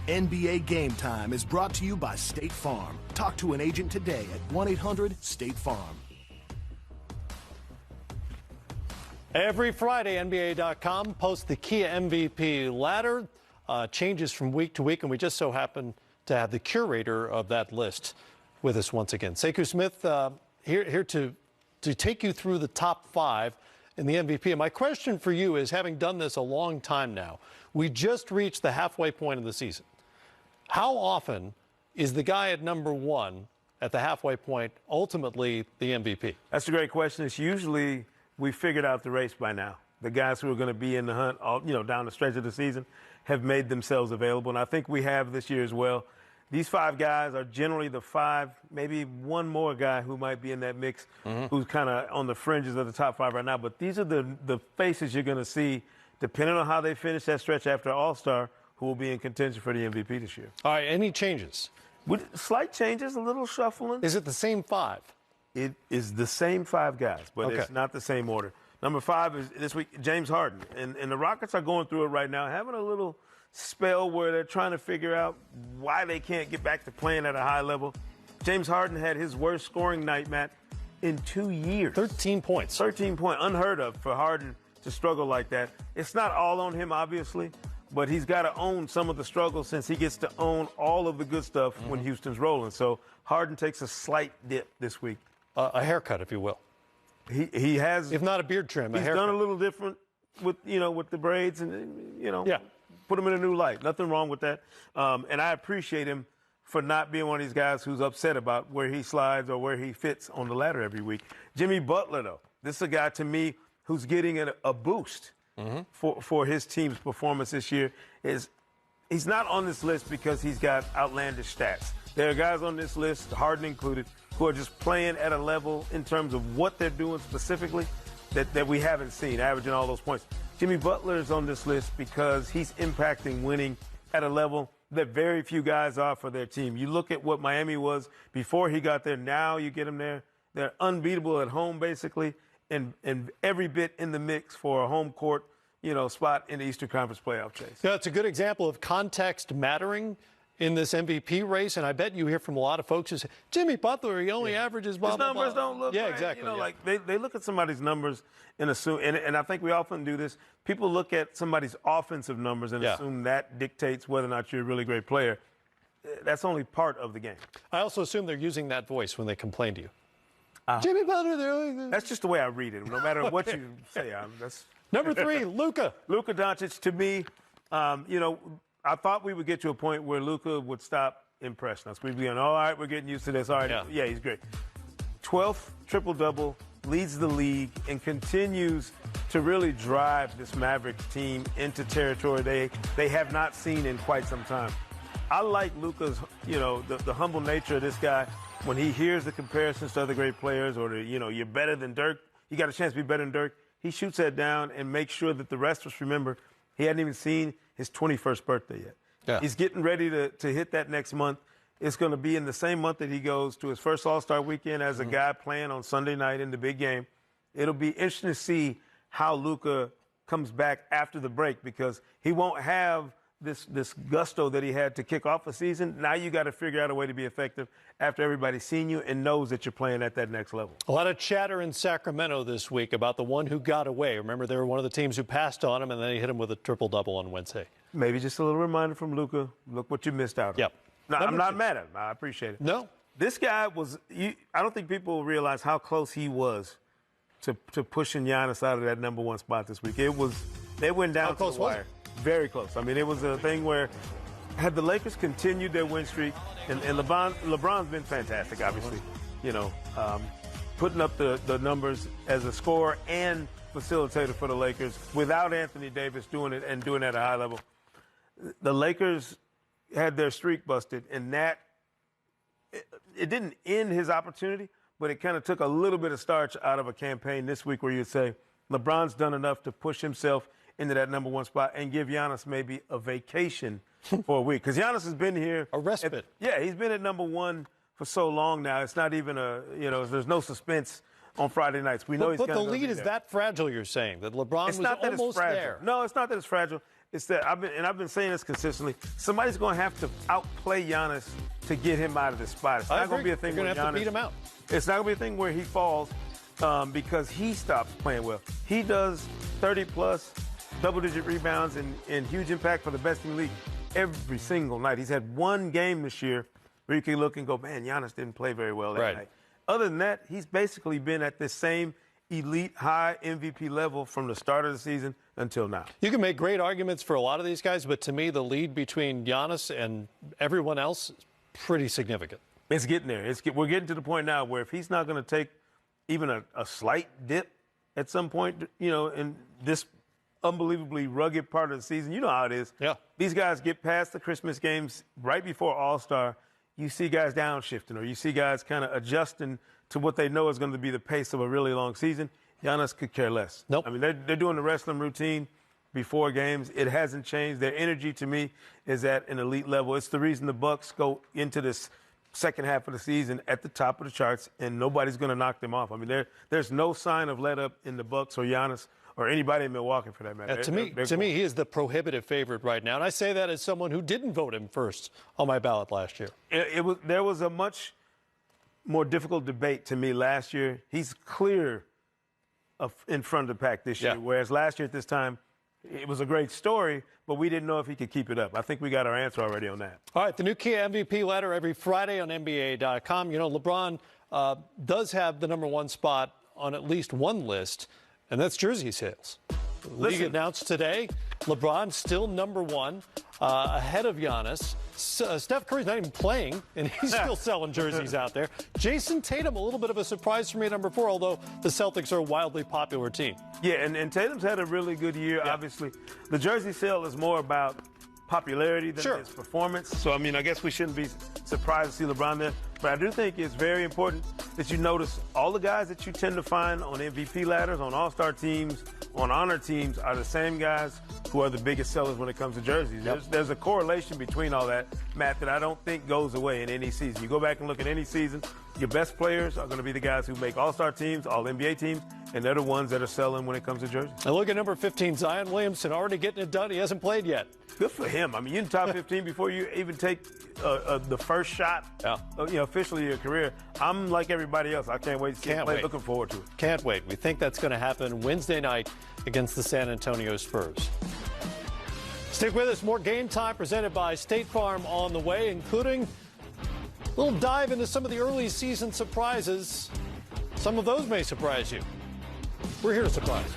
NBA Game Time is brought to you by State Farm. Talk to an agent today at 1-800-STATE-FARM. Every Friday, NBA.com posts the Kia MVP ladder. Changes from week to week, and we just so happen to have the curator of that list with us once again. Sekou Smith here to take you through the top 5 in the MVP. And my question for you is, having done this a long time now, we just reached the halfway point of the season. How often is the guy at number 1 at the halfway point ultimately the MVP? That's a great question. It's usually we figured out the race by now. The guys who are going to be in the hunt, down the stretch of the season, have made themselves available, and I think we have this year as well. These 5 guys are generally the 5, maybe one more guy who might be in that mix, who's kind of on the fringes of the top 5 right now. But these are the faces you're going to see, depending on how they finish that stretch after All-Star, who will be in contention for the MVP this year. All right, any changes? Slight changes, a little shuffling. Is it the same 5? It is the same 5 guys, but it's not the same order. Number 5 is this week, James Harden. And the Rockets are going through it right now, having a little spell where they're trying to figure out why they can't get back to playing at a high level. James Harden had his worst scoring night, Matt, in 2 years. 13 points. 13 points. Unheard of for Harden to struggle like that. It's not all on him, obviously, but he's got to own some of the struggle since he gets to own all of the good stuff when Houston's rolling. So Harden takes a slight dip this week. A haircut, if you will. He has, if not a beard trim, a he's haircut. done a little different with the braids and put him in a new light. Nothing wrong with that. And I appreciate him for not being one of these guys who's upset about where he slides or where he fits on the ladder every week. Jimmy Butler, though, this is a guy to me who's getting a boost for his team's performance this year. He's not on this list because he's got outlandish stats. There are guys on this list, Harden included, who are just playing at a level in terms of what they're doing specifically that we haven't seen, averaging all those points. Jimmy Butler is on this list because he's impacting winning at a level that very few guys are for their team. You look at what Miami was before he got there. Now you get them there. They're unbeatable at home, basically, and every bit in the mix for a home court, spot in the Eastern Conference playoff chase. Yeah, it's a good example of context mattering in this MVP race, and I bet you hear from a lot of folks who say, Jimmy Butler, he only averages blah, His blah, numbers blah. don't look yeah, right. Exactly. Like they look at somebody's numbers and assume, and I think we often do this, people look at somebody's offensive numbers and assume that dictates whether or not you're a really great player. That's only part of the game. I also assume they're using that voice when they complain to you. Jimmy Butler, that's just the way I read it. No matter what you say, that's Number 3, Luka. Luka Doncic, to me, I thought we would get to a point where Luka would stop impressing us. We'd be going, all right, we're getting used to this. All right, yeah he's great. 12th triple-double, leads the league, and continues to really drive this Mavericks team into territory they have not seen in quite some time. I like Luka's, the humble nature of this guy. When he hears the comparisons to other great players or you're better than Dirk, you got a chance to be better than Dirk, he shoots that down and makes sure that the rest of us remember he hadn't even seen his 21st birthday yet. Yeah. He's getting ready to hit that next month. It's going to be in the same month that he goes to his first All-Star weekend as a guy playing on Sunday night in the big game. It'll be interesting to see how Luka comes back after the break because he won't have this gusto that he had to kick off a season. Now you got to figure out a way to be effective after everybody's seen you and knows that you're playing at that next level. A lot of chatter in Sacramento this week about the one who got away. Remember, they were one of the teams who passed on him, and then he hit him with a triple-double on Wednesday. Maybe just a little reminder from Luka. Look what you missed out on. Yep. No, I'm not mad at him. I appreciate it. No. This guy was I don't think people realize how close he was to pushing Giannis out of that number 1 spot this week. They went down to the wire. Very close. I mean, it was a thing where had the Lakers continued their win streak, and LeBron's been fantastic, obviously, putting up the numbers as a scorer and facilitator for the Lakers without Anthony Davis doing it and doing it at a high level. The Lakers had their streak busted, and that it didn't end his opportunity, but it kind of took a little bit of starch out of a campaign this week where you'd say LeBron's done enough to push himself into that number 1 spot and give Giannis maybe a vacation for a week. Because Giannis has been here. A respite. He's been at number 1 for so long now. It's not even there's no suspense on Friday nights. We know he's But going to the lead is that fragile, you're saying, that LeBron was almost there. No, it's not that it's fragile. It's that I've been saying this consistently. Somebody's going to have to outplay Giannis to get him out of this spot. It's not going to be a thing where You're going to have to beat him out. It's not going to be a thing where he falls because he stops playing well. He does 30-plus double-digit rebounds and huge impact for the best in the league every single night. He's had one game this year where you can look and go, man, Giannis didn't play very well that night. Other than that, he's basically been at this same elite high MVP level from the start of the season until now. You can make great arguments for a lot of these guys, but to me, the lead between Giannis and everyone else is pretty significant. It's getting there. We're getting to the point now where if he's not going to take even a slight dip at some point, in this unbelievably rugged part of the season, you know how it is. Yeah. These guys get past the Christmas games right before All-Star. You see guys downshifting, or you see guys kind of adjusting to what they know is going to be the pace of a really long season. Giannis could care less. Nope. I mean, they're doing the wrestling routine before games. It hasn't changed. Their energy, to me, is at an elite level. It's the reason the Bucks go into this second half of the season at the top of the charts, and nobody's going to knock them off. I mean, there's no sign of let up in the Bucks or Giannis or anybody in Milwaukee for that matter. To me, he is the prohibitive favorite right now, and I say that as someone who didn't vote him first on my ballot last year. There was a much more difficult debate to me last year. He's clear in front of the pack this year, whereas last year at this time, it was a great story, but we didn't know if he could keep it up. I think we got our answer already on that. All right, the new Kia MVP ladder every Friday on NBA.com. LeBron does have the #1 spot on at least one list, and that's jersey sales. The league announced today LeBron still #1, ahead of Giannis. Steph Curry's not even playing, and he's still selling jerseys out there. Jason Tatum, a little bit of a surprise for me at #4, although the Celtics are a wildly popular team. Yeah, and Tatum's had a really good year, obviously. The jersey sale is more about popularity than his performance. So, I mean, I guess we shouldn't be surprised to see LeBron there. But I do think it's very important that you notice all the guys that you tend to find on MVP ladders, on all-star teams, on honor teams are the same guys who are the biggest sellers when it comes to jerseys. There's a correlation between all that, Matt, that I don't think goes away in any season. You go back and look at any season, your best players are going to be the guys who make all-star teams, all-NBA teams, and they're the ones that are selling when it comes to jerseys. And look at number 15, Zion Williamson, already getting it done. He hasn't played yet. Good for him. I mean, you're in the top 15 before you even take the first shot, officially your career. I'm like everybody else. I can't wait to see him play. Looking forward to it. Can't wait. We think that's going to happen Wednesday night against the San Antonio Spurs. Stick with us. More Game Time presented by State Farm on the way, including a little dive into some of the early season surprises. Some of those may surprise you. We're here to surprise.